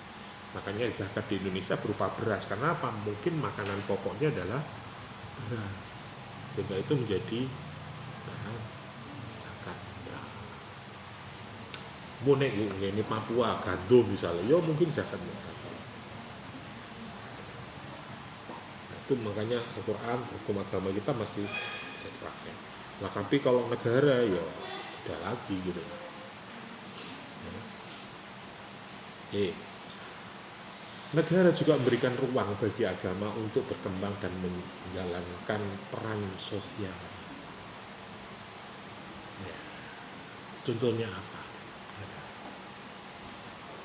Speaker 1: Makanya zakat di Indonesia berupa beras. Karena apa? Mungkin makanan pokoknya adalah beras. Sehingga itu menjadi bahan zakat. Monek ini Papua, gandum misalnya, ya mungkin zakatnya. Itu makanya Al-Quran, hukum agama kita masih bisa dipakai. Nah, tapi kalau negara ya udah lagi gitu. Negara juga memberikan ruang bagi agama untuk berkembang dan menjalankan peran sosial. Ya. Contohnya apa?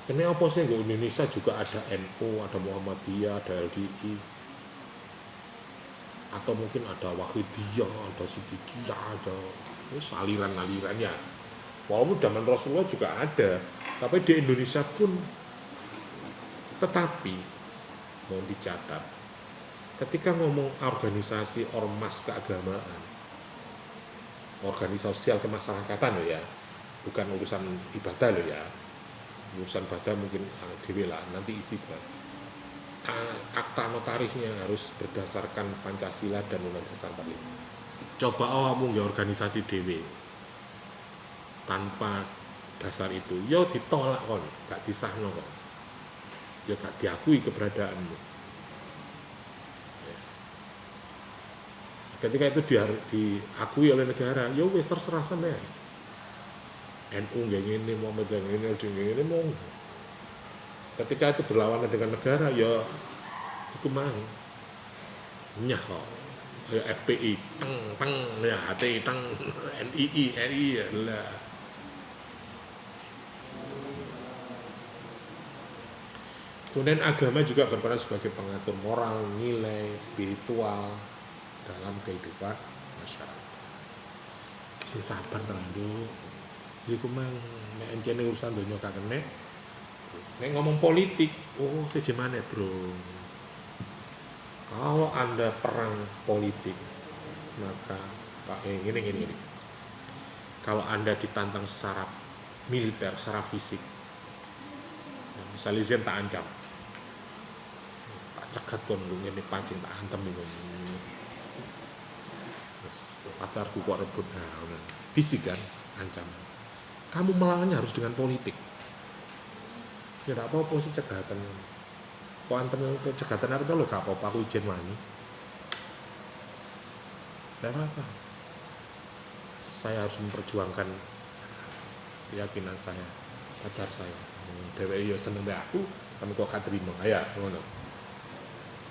Speaker 1: Kenapa sih di Indonesia juga ada NU, ada Muhammadiyah, ada LDI, atau mungkin ada Wahidiyah, ada Siddiqiyah, ada aliran-alirannya. Walaupun zaman Rasulullah juga ada, tapi di Indonesia pun tetapi mau dicatat ketika ngomong organisasi ormas keagamaan, organisasi sosial kemasyarakatan loh ya, bukan urusan ibadah loh ya, urusan ibadah mungkin dewe lah nanti isi sebagai akta notarisnya harus berdasarkan Pancasila dan Undang-Undang Dasar 45. Coba awakmu nggak organisasi dewe tanpa dasar itu, yo ditolak kon, gak disahno kon. Ya gak diakui keberadaanmu. Ya. Ketika itu diakui oleh negara, ya wis terserah sampean. NU nggak ngene, Muhammadiyah ngene, LDI ngene monggo. Ketika itu berlawanan dengan negara, ya hukuman nyah kok. Ya FPI, teng, ya HTI, teng, NII, RI, lah. Kemudian agama juga berperan sebagai pengatur moral, nilai, spiritual dalam kehidupan masyarakat. Sing sabar terlalu. Iku mang nek encene urusan donya gak kenek. Nek ngomong politik, oh sejemane, Bro. Kalau Anda perang politik, maka gini. Kalau Anda ditantang secara militer, secara fisik, misalnya Zen tak ancam, tak cegat kon lu ngene pancing tak antem iku. Pacarku kok rebut fisik kan ancaman. Kamu melawannya harus dengan politik. Ya tidak apa-apa sih cegatan. Kok antem cegatan apa lo gak apa-apa aku izin wani. Tidak apa-apa. Saya harus memperjuangkan keyakinan saya, pacar saya. Dheweke ya seneng mbek aku, tapi kok gak terima. Ya, ngono.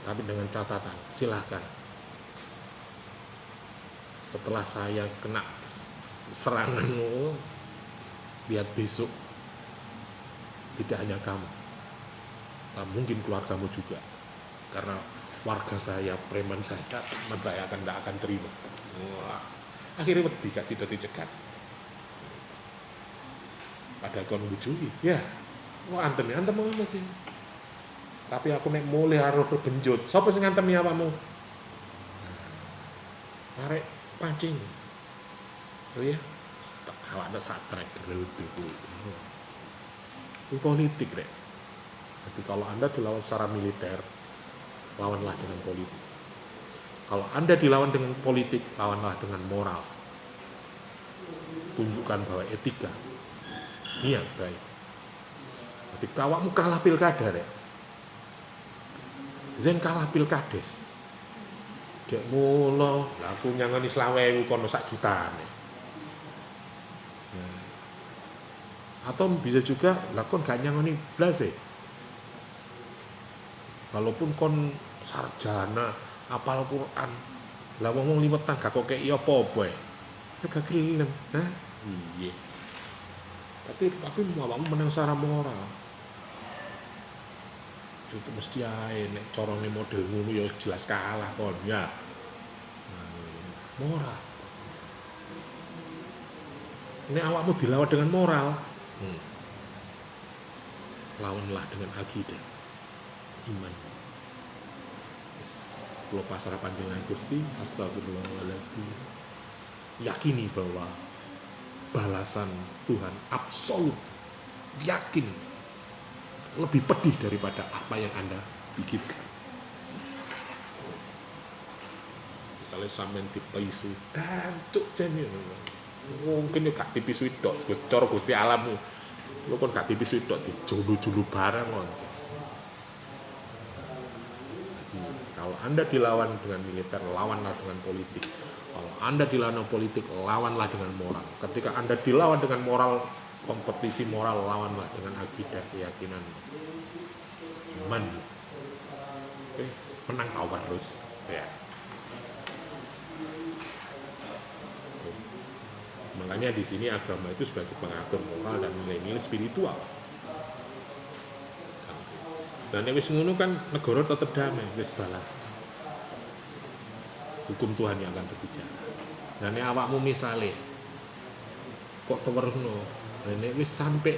Speaker 1: Tapi dengan catatan, silahkan. Setelah saya kena serangan, lihat besok tidak hanya kamu, mungkin keluargamu juga, karena warga saya, preman saya, teman saya tidak akan terima. Wah, akhirnya wedi kasih dadi cegat. Padahal kon ngujui, ya, wah antem apa sih? Tapi aku nek mulai harus berbenjut. Siapa sing ngantemi awakmu? Arek pancing. Oh ya, kalau ada saat track itu politik rek. Jadi kalau Anda dilawan secara militer, lawanlah dengan politik. Kalau Anda dilawan dengan politik, lawanlah dengan moral. Tunjukkan bahwa etika, niat baik. Tapi awakmu kalah pilkada rek. Zen kalah pilkades. Dek mulo, lah aku nyangoni 20.000 kono sak jutaan. Atau bisa juga lakon gak nyangoni blas walaupun kon sarjana apal Quran lah wong liwetan gak kok kei apa-apa ya gak gelem iya tapi awakmu menang secara moral itu mesti ae nek corone model ngono ya jelas kalah kon ya moral nek awakmu dilawan dengan moral lawanlah dengan akidah iman. Kalau pasrah panjenengan Gusti, astagfirullahaladzim. Yakini bahwa balasan Tuhan absolut, yakin lebih pedih daripada apa yang Anda pikirkan. Misalnya sampean dipisu, dancuk jane mungkin yo gak dipisu tok, cara Gusti alammu. Lu kan gak dipisu tok dijulu-julu barang kon. Kalau Anda dilawan dengan militer, lawanlah dengan politik. Kalau Anda dilawan politik, lawanlah dengan moral. Ketika Anda dilawan dengan moral, kompetisi moral, lawanlah dengan akidah, keyakinan. Iman. Oke, menang tawar terus. Ya. Makanya di sini agama itu sebagai pengatur moral dan nilai-nilai spiritual. Dan yang wis ngono kan negara tetap damai, wis balas. Hukum Tuhan yang akan berbicara. Dan nek awakmu misale kok tewerno, nek wis sampai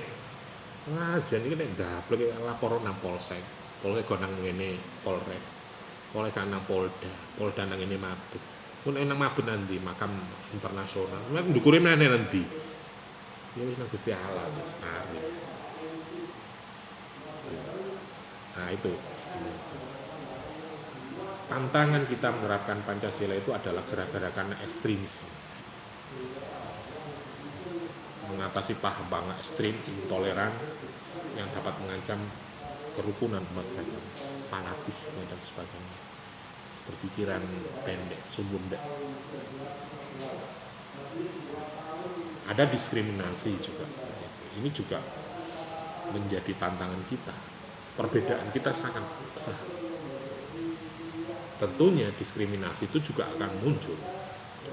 Speaker 1: ngajen iki nek ndablek lapor nang polsek, polsek go nang ngene Polres. Polsek nang Polda, Polda nang ngene Mabes. Mun nang Mabes nanti makam internasional. Nek ndukure meneh nanti. Ya wis nang Gusti Allah wis mari. Nah itu tantangan kita menerapkan Pancasila itu adalah gerakan ekstremis mengatasi paham ekstrim, intoleran yang dapat mengancam kerukunan umat beragama, fanatisme dan sebagainya, berpikiran pendek, sumbundek. Ada diskriminasi juga seperti itu. Ini juga menjadi tantangan kita. Perbedaan kita sangat besar. Tentunya diskriminasi itu juga akan muncul.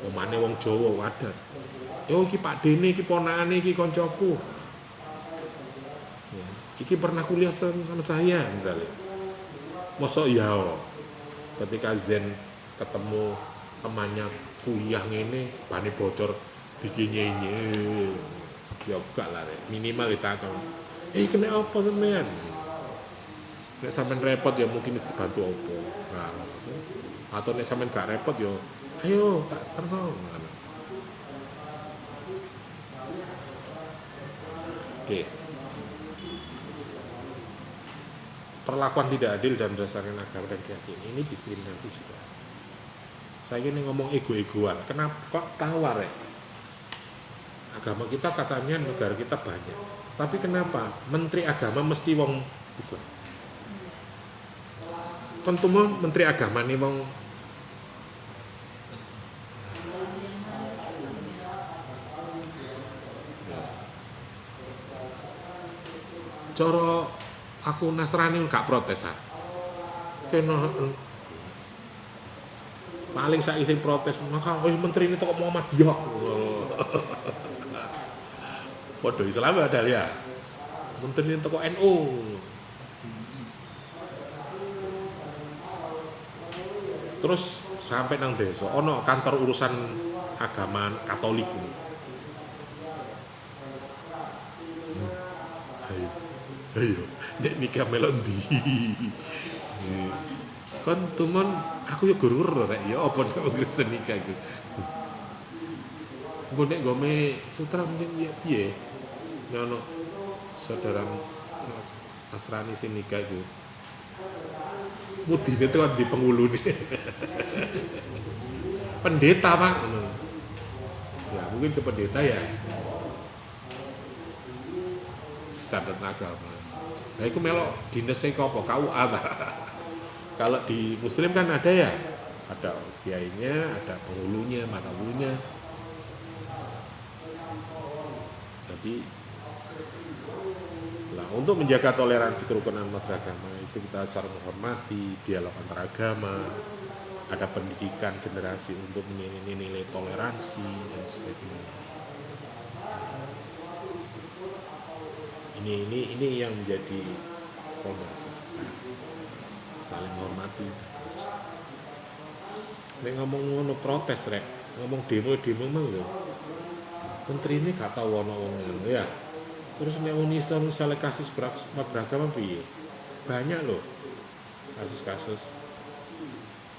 Speaker 1: Omane wong Jawa wadat. Iki Pak Dene iki ponakane iki koncoku. Ya. iki pernah kuliah sama saya misalnya. Mosok ya ketika Zen ketemu temannya kuliah ngene bani bocor dikinyenye ya gak lah Rek. Minimal ditakon kena apa sampean nek sampean repot ya mungkin dibantu apa nah, atau nek sampean gak repot ya ayo tak terno nah. Oke. Perlakuan tidak adil dan berdasarkan agama dan keyakinan ini diskriminasi juga. Saya ini ngomong ego-egoan. Kenapa kok tawar ya? Agama kita katanya negara kita banyak. Tapi kenapa menteri agama mesti wong Islam? Tentu menteri agama nih wong coro aku Nasrani gak protes ah. Kena paling saya izin protes maka menteri ini kok Muhammadiyah. Waduh Islam ada ya. Menteri ini kok NU. Terus sampai nang desa ono kantor urusan agama Katolik. Ayo, nek nikah melok ndi? Kon tuman aku ya guru rek ya apa nek Kristen nikah iku. Engko nek gome sutra mungkin ya piye? Ya ono saudara Nasrani sing nikah iku. Mudine itu kan di penghulu nih. Pendeta Pak. Ya mungkin ke pendeta ya. Standar agama. Nah itu melok dinas apa? KUA Pak. Kalau di Muslim kan ada ya, ada kiainya, ada penghulunya, matahulunya. Jadi, nah untuk menjaga toleransi kerukunan antar agama itu kita saling menghormati dialog antar agama, ada pendidikan generasi untuk nilai toleransi dan sebagainya. Ini yang menjadi fondasi saling menghormati. Nek ngomong ngono protes rek, ngomong demo mah lho. Menteri ini gak tau ono ngono ya. Terus nek Unisa misalnya kasus beragama piye? Banyak loh kasus-kasus.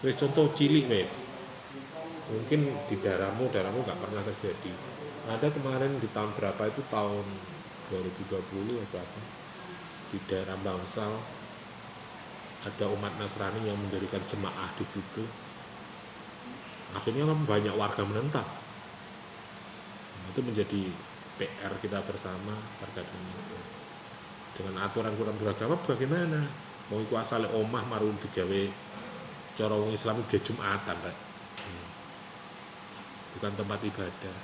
Speaker 1: Wis contoh cilik wis. Mungkin di daerahmu gak pernah terjadi. Ada kemarin di tahun berapa itu tahun 2020 atau apa? Di daerah Bangsal ada umat Nasrani yang mendirikan jemaah di situ. Akhirnya kan banyak warga menentang. Itu menjadi PR kita bersama terkait dengan itu. Dengan aturan beragama bagaimana? Mau iku asale omah marun digawe cara wong Islam itu Jumatan, Rek. Bukan tempat ibadah.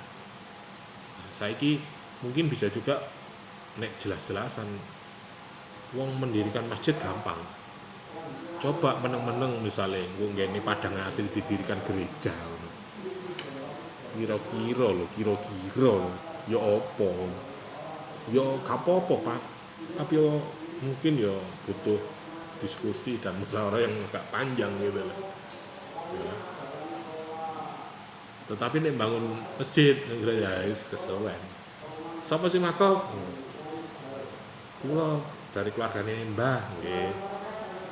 Speaker 1: Nah, saiki mungkin bisa juga nek jelas-jelasan wong mendirikan masjid gampang. Coba meneng-meneng misalnya nggone padang asli didirikan gereja. Kira-kira ya apa? Ya gak apa-apa, Pak. Tapi ya mungkin ya butuh diskusi dan musyawarah yang agak panjang gitu lah. Ya. Tetapi nek bangun masjid ya wis kesuwen. Sapa sih makop? Kula dari keluargane Mbah nggih.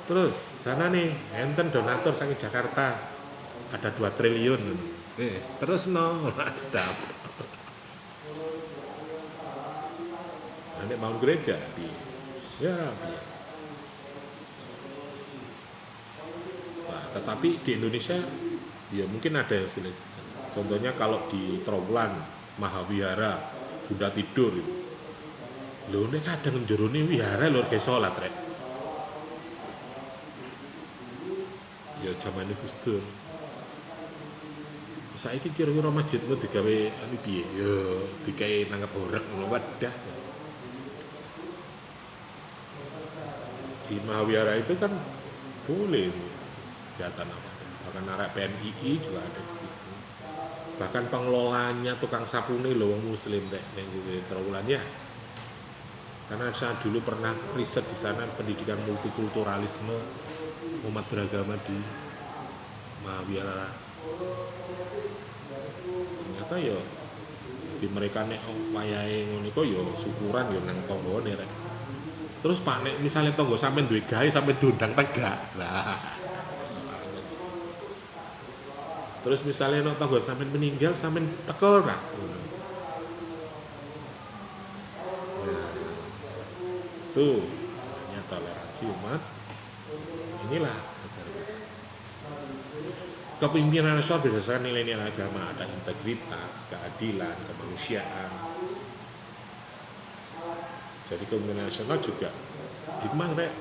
Speaker 1: Terus sana nih enten donatur saking Jakarta ada 2 triliun. Terus no mantap. Nek bangun gereja piye? Ya piye. Nah, tetapi di Indonesia ya mungkin ada hasilnya. Contohnya kalau di Trowulan Mahavihara Bunda Tidur itu. Lho nek kadang jerone wihara lho ge salat rek. Ya zaman Gus Dur. Saiki kira-kira masjidmu digawe anu piye? Ya digawe nanggap horeg ngono wadah. Di Mahavihara itu kan boleh kegiatan apa? Bahkan arek PNII juga ada di situ. Bahkan pengelolanya tukang sapune lho wong muslim rek ning Trowulan ya. Karena saya dulu pernah riset di sana pendidikan multikulturalisme umat beragama di Mahawiara. Ternyata ya di mereka nek wayahe ngono iku ya syukuran ya nang tanggane rek. Terus Pak nek misale tangga sampean duwe gawe sampean diundang tegak. Lah. Terus misalnya nek tangga sampean meninggal sampean teko ora? Tuh, hanya toleransi umat. Inilah kepemimpinan nasional berdasarkan nilai-nilai agama, ada integritas, keadilan, kemanusiaan. Jadi kepemimpinan nasional juga gimana rek?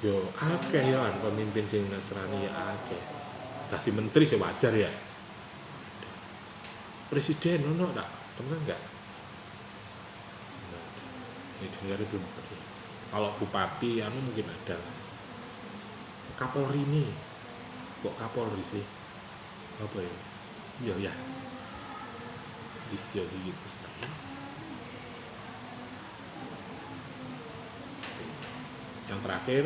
Speaker 1: Yo akeh ya kan pemimpin sing Nasrani ya akeh. Tadi menteri sih wajar ya. Presiden ono tak? Pernah enggak? Ini dengar belum. Kalau bupati anu mungkin ada. Kapolri ini kok Kapolri sih? Apa ya? Iya ya. Listio Sigit. Yang terakhir,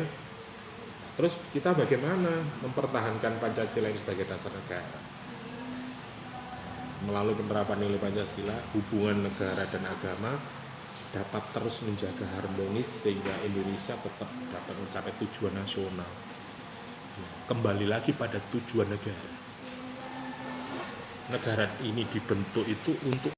Speaker 1: terus kita bagaimana mempertahankan Pancasila ini sebagai dasar negara? Melalui penerapan nilai Pancasila, hubungan negara dan agama dapat terus menjaga harmonis sehingga Indonesia tetap dapat mencapai tujuan nasional. Kembali lagi pada tujuan negara. Negara ini dibentuk itu untuk